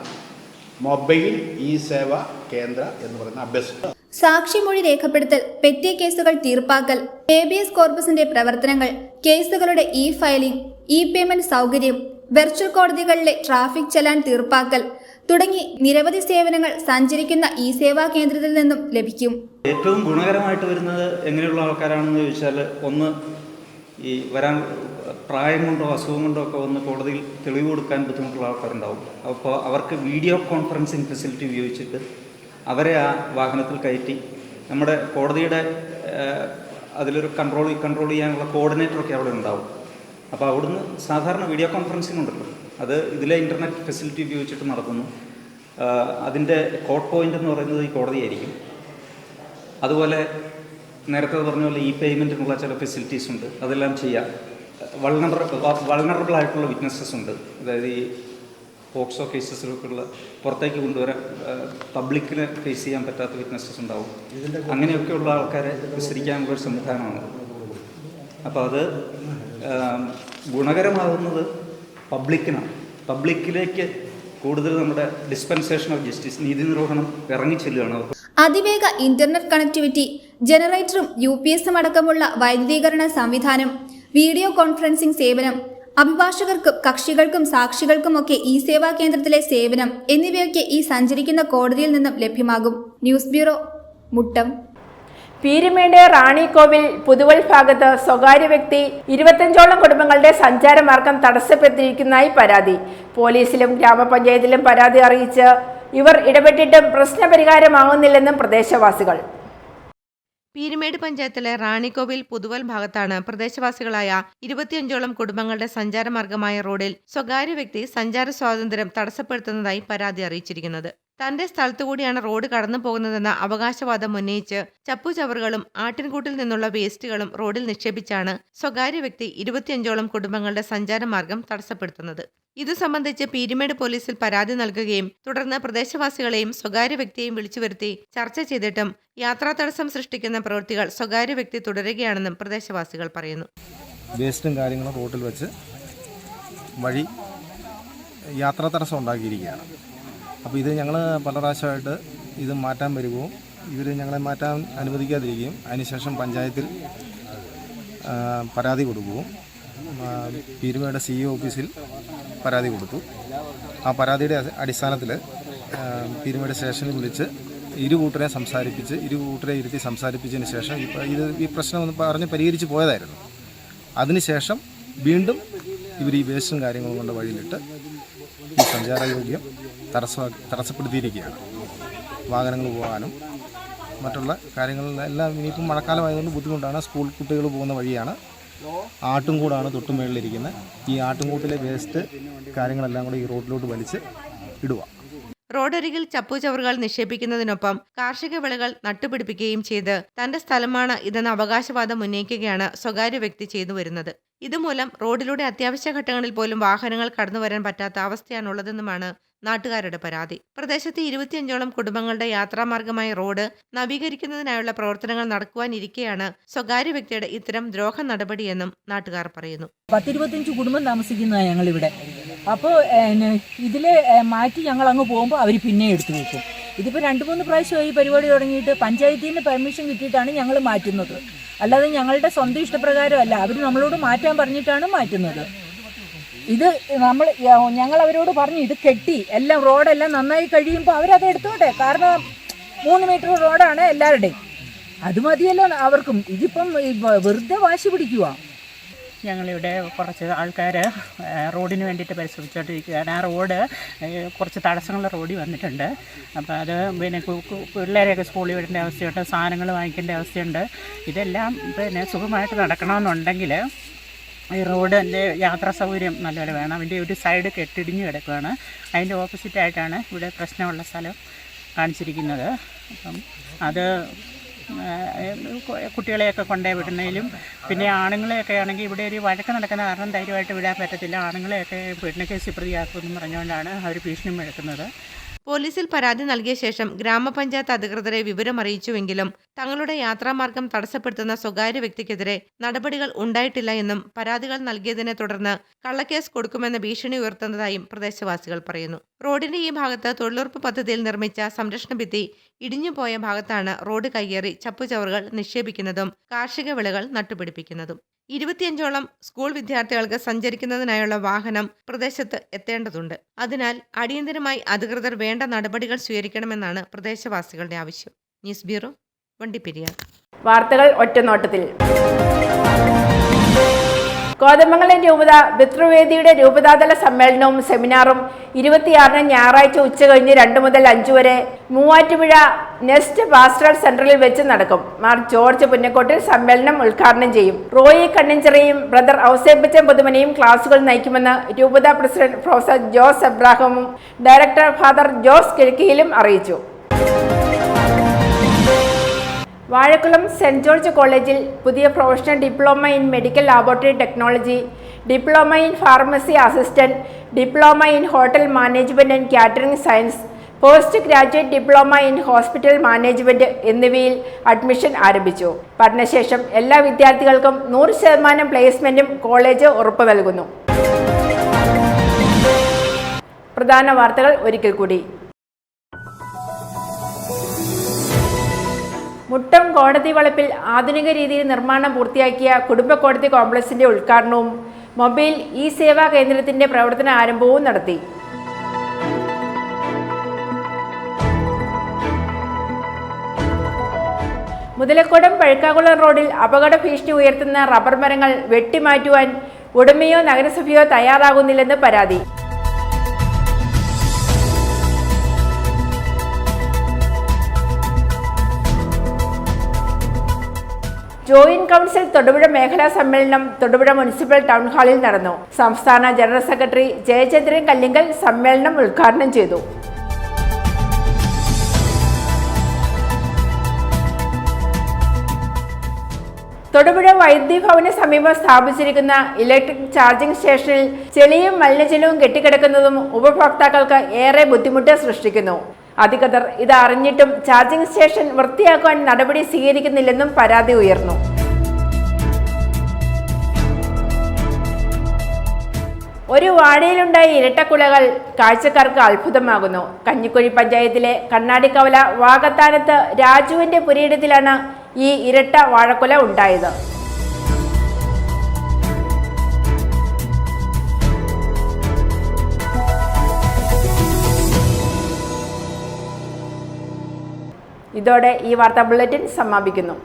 മൊബൈൽ ഇ സേവ കേന്ദ്ര എന്ന് പറയുന്ന അഭ്യസിച്ചു. സാക്ഷിമൊഴി രേഖപ്പെടുത്തൽ, പെറ്റി കേസുകൾ തീർപ്പാക്കൽ, ഹേബിയസ് കോർപ്പസിന്റെ പ്രവർത്തനങ്ങൾ, കേസുകളുടെ ഇ ഫയലിംഗ്, ഇ പേയ്മെന്റ് സൗകര്യം, വെർച്വൽ കോടതികളിലെ ട്രാഫിക് ചലാൻ തീർപ്പാക്കൽ തുടങ്ങി നിരവധി സേവനങ്ങൾ സഞ്ചരിക്കുന്ന ഈ സേവാ കേന്ദ്രത്തിൽ നിന്നും ലഭിക്കും. ഏറ്റവും ഗുണകരമായിട്ട് വരുന്നത് എങ്ങനെയുള്ള ആൾക്കാരാണെന്ന് ചോദിച്ചാൽ, ഒന്ന് ഈ വരാൻ പ്രായം കൊണ്ടോ അസുഖം കൊണ്ടോ ഒക്കെ വന്ന് കോടതിയിൽ തെളിവ് കൊടുക്കാൻ ബുദ്ധിമുട്ടുള്ള ആൾക്കാരുണ്ടാവും. അപ്പോൾ അവർക്ക് വീഡിയോ കോൺഫറൻസിങ് ഫെസിലിറ്റി ഉപയോഗിച്ചിട്ട് അവരെ ആ വാഹനത്തിൽ കയറ്റി നമ്മുടെ കോടതിയുടെ അതിലൊരു കൺട്രോൾ ചെയ്യാനുള്ള കോർഡിനേറ്ററൊക്കെ അവിടെ ഉണ്ടാവും. അപ്പോൾ അവിടുന്ന് സാധാരണ വീഡിയോ കോൺഫറൻസിങ് ഉണ്ടല്ലോ, അത് ഇതിലെ ഇൻ്റർനെറ്റ് ഫെസിലിറ്റി ഉപയോഗിച്ചിട്ട് നടത്തുന്നു. അതിൻ്റെ കോർട്ട് പോയിൻ്റ് എന്ന് പറയുന്നത് ഈ കോടതിയായിരിക്കും. അതുപോലെ നേരത്തെ പറഞ്ഞ പോലെ ഇ പേയ്മെൻറ്റിനുള്ള ചില ഫെസിലിറ്റീസ് ഉണ്ട്, അതെല്ലാം ചെയ്യാം. വൾണറബിൾ ആയിട്ടുള്ള വിറ്റ്നസ്സസ് ഉണ്ട്, അതായത് ഈ പോക്സോ കേസസിലൊക്കെയുള്ള പുറത്തേക്ക് കൊണ്ടുവരാൻ പബ്ലിക്കിനെ ഫേസ് ചെയ്യാൻ പറ്റാത്ത വിറ്റ്നസ്സസ് ഉണ്ടാവും. അങ്ങനെയൊക്കെയുള്ള ആൾക്കാരെ വിസ്തരിക്കാനുള്ള ഒരു സംവിധാനമാണ്. അപ്പോൾ അത് ഗുണകരമാകുന്നത് പബ്ലിക്കിലേക്ക് കൂടുതൽ നമ്മുടെ ഡിസ്പെൻസേഷൻ ഓഫ് ജസ്റ്റിസ്, നീതി നിർവഹണം ഇറങ്ങിച്ചെല്ലുകയാണ്. അതിവേഗ ഇന്റർനെറ്റ് കണക്ടിവിറ്റി, ജനറേറ്ററും UPSഉം അടക്കമുള്ള വൈദ്യുതീകരണ സംവിധാനം, വീഡിയോ കോൺഫറൻസിംഗ് സേവനം, അഭിഭാഷകർക്കും കക്ഷികൾക്കും സാക്ഷികൾക്കുമൊക്കെ ഈ സേവാ കേന്ദ്രത്തിലെ സേവനം എന്നിവയൊക്കെ ഈ സഞ്ചരിക്കുന്ന കോടതിയിൽ നിന്നും ലഭ്യമാകും. News bureau, Muttom. പീരുമേട് റാണിക്കോവിൽ പുതുവൽ ഭാഗത്ത് സ്വകാര്യ വ്യക്തി 25ഓളം കുടുംബങ്ങളുടെ സഞ്ചാരമാർഗം തടസ്സപ്പെടുത്തിയിരിക്കുന്നതായി പരാതി. പോലീസിലും ഗ്രാമപഞ്ചായത്തിലും പരാതി അറിയിച്ച് ഇവർ ഇടപെട്ടിട്ടും പ്രശ്നപരിഹാരമാകുന്നില്ലെന്നും പ്രദേശവാസികൾ. പീരുമേട് പഞ്ചായത്തിലെ റാണിക്കോവിൽ പുതുവൽ ഭാഗത്താണ് പ്രദേശവാസികളായ 25ഓളം കുടുംബങ്ങളുടെ സഞ്ചാരമാർഗമായ റോഡിൽ സ്വകാര്യ വ്യക്തി സഞ്ചാര സ്വാതന്ത്ര്യം തടസ്സപ്പെടുത്തുന്നതായി പരാതി അറിയിച്ചിരിക്കുന്നത്. തന്റെ സ്ഥലത്തുകൂടിയാണ് റോഡ് കടന്നു പോകുന്നതെന്ന അവകാശവാദം ഉന്നയിച്ച് ചപ്പുചവറുകളും ആട്ടിൻകൂട്ടിൽ നിന്നുള്ള വേസ്റ്റുകളും റോഡിൽ നിക്ഷേപിച്ചാണ് സ്വകാര്യ വ്യക്തി 25ഓളം കുടുംബങ്ങളുടെ സഞ്ചാരമാർഗം തടസ്സപ്പെടുത്തുന്നത്. ഇതു സംബന്ധിച്ച് പീരുമേട് പോലീസിൽ പരാതി നൽകുകയും തുടർന്ന് പ്രദേശവാസികളെയും സ്വകാര്യ വ്യക്തിയെയും വിളിച്ചുവരുത്തി ചർച്ച ചെയ്തിട്ടും യാത്രാ തടസ്സം സൃഷ്ടിക്കുന്ന പ്രവൃത്തികൾ സ്വകാര്യ വ്യക്തി തുടരുകയാണെന്നും പ്രദേശവാസികൾ പറയുന്നു. വേസ്റ്റും കാര്യങ്ങളും റോഡിൽ വെച്ച് വഴി യാത്രാ തടസ്സം ഉണ്ടാക്കിയിരിക്കുകയാണ്. അപ്പോൾ ഇത് ഞങ്ങൾ പല പ്രാവശ്യമായിട്ട് ഇത് മാറ്റാൻ വരുകയും ഇവർ ഞങ്ങളെ മാറ്റാൻ അനുവദിക്കാതിരിക്കുകയും അതിനുശേഷം പഞ്ചായത്തിൽ പരാതി കൊടുക്കുകയും പീരുമേട് CEO ഓഫീസിൽ പരാതി കൊടുത്തു. ആ പരാതിയുടെ അടിസ്ഥാനത്തിൽ പീരുമേട് സ്റ്റേഷനിൽ വിളിച്ച് ഇരു കൂട്ടരെ ഇരുത്തി സംസാരിപ്പിച്ചതിന് ശേഷം ഈ പ്രശ്നം ഒന്ന് പറഞ്ഞ് പരിഹരിച്ച് പോയതായിരുന്നു. അതിനുശേഷം വീണ്ടും ഇവർ ഈ വേസ്റ്റും കാര്യങ്ങളും കൊണ്ട് വഴിയിലിട്ട് ഈ സഞ്ചാരയോഗ്യം തടസ്സപ്പെടുത്തിയിരിക്കുകയാണ്. വാഹനങ്ങൾ പോകാനും മറ്റുള്ള കാര്യങ്ങളിലെല്ലാം ഇനിയിപ്പം മഴക്കാലമായതുകൊണ്ട് ബുദ്ധിമുട്ടാണ്. സ്കൂൾ കുട്ടികൾ പോകുന്ന വഴിയാണ്. ആട്ടുംകൂടാണ് തൊട്ടുമേളിലിരിക്കുന്നത്. ഈ ആട്ടുംകൂട്ടിലെ വേസ്റ്റ് കാര്യങ്ങളെല്ലാം കൂടെ ഈ റോഡിലോട്ട് വലിച്ച് ഇടുക. റോഡരികിൽ ചപ്പുചവറുകൾ നിക്ഷേപിക്കുന്നതിനൊപ്പം കാർഷിക വിളകൾ നട്ടുപിടിപ്പിക്കുകയും ചെയ്ത് തന്റെ സ്ഥലമാണ് ഇതെന്ന അവകാശവാദം ഉന്നയിക്കുകയാണ് സ്വകാര്യ വ്യക്തി ചെയ്തു വരുന്നത്. ഇതുമൂലം റോഡിലൂടെ അത്യാവശ്യ ഘട്ടങ്ങളിൽ പോലും വാഹനങ്ങൾ കടന്നുവരാൻ പറ്റാത്ത അവസ്ഥയാണുള്ളതെന്നുമാണ് നാട്ടുകാരുടെ പരാതി. പ്രദേശത്തെ 25ഓളം കുടുംബങ്ങളുടെ യാത്രാമാർഗമായ റോഡ് നവീകരിക്കുന്നതിനായുള്ള പ്രവർത്തനങ്ങൾ നടക്കുവാനിരിക്കെയാണ് സ്വകാര്യ വ്യക്തിയുടെ ഇത്തരം ദ്രോഹ നടപടിയെന്നും നാട്ടുകാർ പറയുന്നു. 10-25 കുടുംബം താമസിക്കുന്നതാണ് ഞങ്ങളിവിടെ. അപ്പോൾ ഇതിൽ മാറ്റി ഞങ്ങൾ അങ്ങ് പോകുമ്പോൾ അവർ പിന്നെ എടുത്തു വെക്കും. ഇതിപ്പോൾ 2-3 പ്രാവശ്യമായി ഈ പരിപാടി തുടങ്ങിയിട്ട് പഞ്ചായത്തിൽ നിന്ന് പെർമിഷൻ കിട്ടിയിട്ടാണ് ഞങ്ങൾ മാറ്റുന്നത്. അല്ലാതെ ഞങ്ങളുടെ സ്വന്തം ഇഷ്ടപ്രകാരമല്ല, അവർ നമ്മളോട് മാറ്റാൻ പറഞ്ഞിട്ടാണ് മാറ്റുന്നത്. ഇത് ഞങ്ങൾ അവരോട് പറഞ്ഞു ഇത് കെട്ടി എല്ലാം റോഡെല്ലാം നന്നായി കഴിയുമ്പോൾ അവരത് എടുത്തോട്ടെ. കാരണം 3 മീറ്റർ റോഡാണ് എല്ലാവരുടെയും, അത് മതിയല്ലോ അവർക്കും. ഇതിപ്പം വെറുതെ വാശി പിടിക്കുക. ഞങ്ങളിവിടെ കുറച്ച് ആൾക്കാർ റോഡിന് വേണ്ടിയിട്ട് പരിശ്രമിച്ചുകൊണ്ടിരിക്കുകയാണ്. ആ റോഡ് കുറച്ച് തടസ്സങ്ങൾ റോഡിൽ വന്നിട്ടുണ്ട്. അപ്പോൾ അത് പിന്നെ പിള്ളേരെയൊക്കെ സ്കൂളിൽ വിടേണ്ട അവസ്ഥയുണ്ട്, സാധനങ്ങൾ വാങ്ങിക്കേണ്ട അവസ്ഥയുണ്ട്. ഇതെല്ലാം പിന്നെ സുഖമായിട്ട് നടക്കണമെന്നുണ്ടെങ്കിൽ ഈ റോഡിൻ്റെ യാത്രാ സൗകര്യം നല്ലപോലെ വേണം. അതിൻ്റെ ഒരു സൈഡ് കെട്ടിടിഞ്ഞ് കിടക്കുകയാണ്. അതിൻ്റെ ഓപ്പോസിറ്റായിട്ടാണ് ഇവിടെ പ്രശ്നമുള്ള സ്ഥലം കാണിച്ചിരിക്കുന്നത്. അപ്പം അത് കുട്ടികളെയൊക്കെ കൊണ്ടേ വിടുന്നതിലും പിന്നെ ആണുങ്ങളെയൊക്കെ ആണെങ്കിൽ ഇവിടെ ഒരു വഴക്ക് നടക്കുന്ന കാരണം ധൈര്യമായിട്ട് വിടാൻ പറ്റത്തില്ല. ആണുങ്ങളെയൊക്കെ പീഡന കേസിൽ പ്രതിയാക്കുമെന്ന് പറഞ്ഞുകൊണ്ടാണ് അവർ ഭീഷണി മുഴക്കുന്നത്. പോലീസിൽ പരാതി നൽകിയ ശേഷം ഗ്രാമപഞ്ചായത്ത് അധികൃതരെ വിവരം അറിയിച്ചുവെങ്കിലും തങ്ങളുടെ യാത്രാമാർഗം തടസ്സപ്പെടുത്തുന്ന സ്വകാര്യ വ്യക്തിക്കെതിരെ നടപടികൾ ഉണ്ടായിട്ടില്ല എന്നും പരാതികൾ നൽകിയതിനെ തുടർന്ന് കള്ളക്കേസ് കൊടുക്കുമെന്ന ഭീഷണി ഉയർത്തുന്നതായും പ്രദേശവാസികൾ പറയുന്നു. റോഡിന്റെ ഈ ഭാഗത്ത് തൊഴിലുറപ്പ് പദ്ധതിയിൽ നിർമ്മിച്ച സംരക്ഷണ ഭിത്തി ഇടിഞ്ഞുപോയ ഭാഗത്താണ് റോഡ് കയ്യേറി ചപ്പുചവറുകൾ നിക്ഷേപിക്കുന്നതും കാർഷിക വിളകൾ നട്ടുപിടിപ്പിക്കുന്നതും. 25ഓളം സ്കൂൾ വിദ്യാർത്ഥികൾക്ക് സഞ്ചരിക്കുന്നതിനായുള്ള വാഹനം പ്രദേശത്ത് എത്തേണ്ടതുണ്ട്. അതിനാൽ അടിയന്തരമായി അധികൃതർ വേണ്ട നടപടികൾ സ്വീകരിക്കണമെന്നാണ് പ്രദേശവാസികളുടെ ആവശ്യം. News bureau, Vandiperiyar. വാർത്തകൾ ഒറ്റനോട്ടത്തിൽ. കോതമംഗലം രൂപത പിതൃവേദിയുടെ രൂപതാതല സമ്മേളനവും സെമിനാറും 26 ഞായറാഴ്ച ഉച്ചകഴിഞ്ഞ് 2 മുതൽ 5 വരെ മൂവാറ്റുപുഴ നെസ്റ്റ് പാസ്റ്ററൽ സെന്ററിൽ വെച്ച് നടക്കും. മാർ ജോർജ് പുന്നക്കോട്ടിൽ സമ്മേളനം ഉദ്ഘാടനം ചെയ്യും. റോയി കണ്ണിഞ്ചിറയും ബ്രദർ ഔസേപ്പച്ചൻ പുതുമനയും ക്ലാസുകൾ നയിക്കുമെന്ന് രൂപത പ്രസിഡന്റ് പ്രൊഫസർ ജോസ് എബ്രാഹമും ഡയറക്ടർ ഫാദർ ജോസ് കിഴക്കിയിലും അറിയിച്ചു. വാഴക്കുളം സെന്റ് ജോർജ് കോളേജിൽ പുതിയ professional diploma in medical laboratory technology, diploma in pharmacy assistant, diploma in hotel management and catering science, post graduate diploma in hospital management എന്നിവയിൽ admission ആരംഭിച്ചു. പഠനശേഷം എല്ലാ വിദ്യാർത്ഥികൾക്കും 100% പ്ലേസ്മെന്റും കോളേജ് ഉറപ്പു നൽകുന്നു. പ്രധാന വാർത്തകൾ ഒരിക്കൽ കൂടി. മുട്ടം കോടതി വളപ്പിൽ ആധുനിക രീതിയിൽ നിർമ്മാണം പൂർത്തിയാക്കിയ കുടുംബ കോടതി കോംപ്ലക്സിന്റെ ഉദ്ഘാടനവും മൊബൈൽ ഇ സേവാ കേന്ദ്രത്തിന്റെ പ്രവർത്തന ആരംഭവും നടത്തി. മുതലക്കോടം പഴുക്കാകുളം റോഡിൽ അപകട ഭീഷണി ഉയർത്തുന്ന റബ്ബർ മരങ്ങൾ വെട്ടിമാറ്റുവാൻ ഉടമയോ നഗരസഭയോ തയ്യാറാകുന്നില്ലെന്ന് പരാതി. ജോയിന്റ് കൗൺസിൽ തൊടുപുഴ മേഖലാ സമ്മേളനം തൊടുപുഴ മുനിസിപ്പൽ ടൗൺ ഹാളിൽ നടന്നു. സംസ്ഥാന ജനറൽ സെക്രട്ടറി ജയചന്ദ്രൻ കല്ലിങ്കൽ സമ്മേളനം ഉദ്ഘാടനം ചെയ്തു. തൊടുപുഴ വൈദ്യുതി ഭവന് സമീപം സ്ഥാപിച്ചിരിക്കുന്ന ഇലക്ട്രിക് ചാർജിംഗ് സ്റ്റേഷനിൽ ചെളിയും മലിനജലവും കെട്ടിക്കിടക്കുന്നതും ഉപഭോക്താക്കൾക്ക് ഏറെ ബുദ്ധിമുട്ട് സൃഷ്ടിക്കുന്നു. അധികൃതർ ഇത് അറിഞ്ഞിട്ടും ചാർജിംഗ് സ്റ്റേഷൻ വൃത്തിയാക്കുവാൻ നടപടി സ്വീകരിക്കുന്നില്ലെന്നും പരാതി ഉയർന്നു. ഒരു വാഴയിലുണ്ടായ ഇരട്ടക്കുലകൾ കാഴ്ചക്കാർക്ക് അത്ഭുതമാകുന്നു. കഞ്ഞിക്കുഴി പഞ്ചായത്തിലെ കണ്ണാടിക്കവല വാകത്താനത്ത് രാജുവിന്റെ പുരയിടത്തിലാണ് ഈ ഇരട്ട വാഴക്കുല ഉണ്ടായത്. ഇതോടെ ഈ വാർത്താ ബുള്ളറ്റിൻ സമാപിക്കുന്നു.